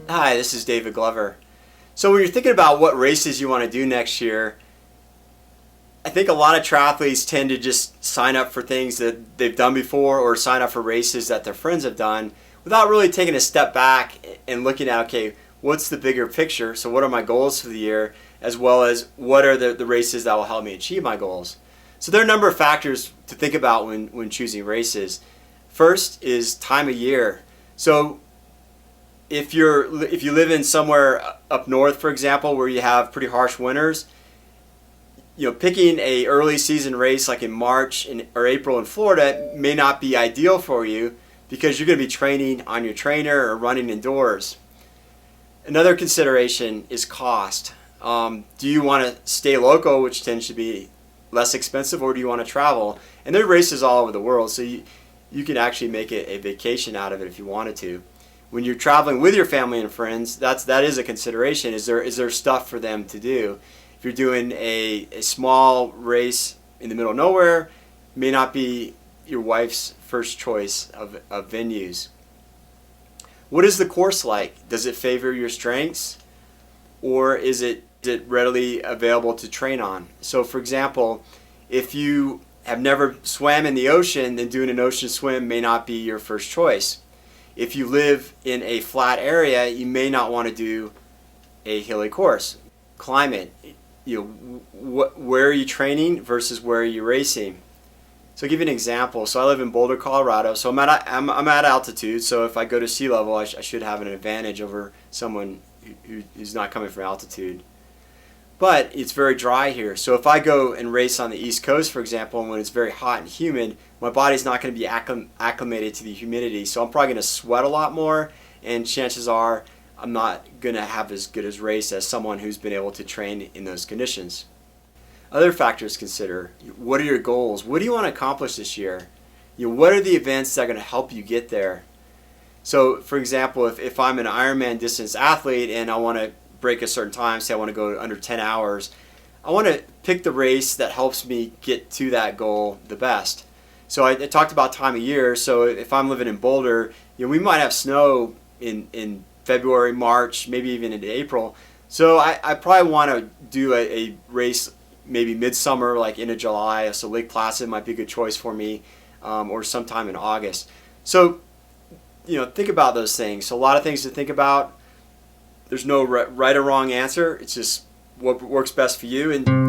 Hi, this is David Glover. So when you're thinking about what races you want to do next year, I think a lot of triathletes tend to just sign up for things that they've done before or sign up for races that their friends have done without really taking a step back and looking at, okay, what's the bigger picture? So what are my goals for the year, as well as what are the races that will help me achieve my goals? So there are a number of factors to think about when choosing races. First is time of year. So if you live in somewhere up north, for example, where you have pretty harsh winters, picking a early season race like in March or April in Florida may not be ideal for you because you're going to be training on your trainer or running indoors. Another consideration is cost. Do you want to stay local, which tends to be less expensive, or do you want to travel? And there are races all over the world, so you can actually make it a vacation out of it if you wanted to. When you're traveling with your family and friends, that is a consideration. Is there stuff for them to do? If you're doing a small race in the middle of nowhere, it may not be your wife's first choice of venues. What is the course like? Does it favor your strengths, or is it readily available to train on? So for example, if you have never swam in the ocean, then doing an ocean swim may not be your first choice. If you live in a flat area, you may not want to do a hilly course. Climate, where are you training versus where are you racing? So I'll give you an example. So I live in Boulder, Colorado. So I'm at altitude. So if I go to sea level, I should have an advantage over someone who's not coming from altitude. But it's very dry here. So if I go and race on the East Coast, for example, and when it's very hot and humid, my body's not going to be acclimated to the humidity. So I'm probably going to sweat a lot more, and chances are I'm not going to have as good a race as someone who's been able to train in those conditions. Other factors to consider: what are your goals? What do you want to accomplish this year? What are the events that are going to help you get there? So for example, if I'm an Ironman distance athlete and I want to break a certain time, say I want to go under 10 hours, I want to pick the race that helps me get to that goal the best. So I talked about time of year. So if I'm living in Boulder, we might have snow in February, March, maybe even into April. So I probably want to do a race maybe midsummer, like into July. So Lake Placid might be a good choice for me, or sometime in August. So think about those things. So a lot of things to think about. There's no right or wrong answer. It's just what works best for you. And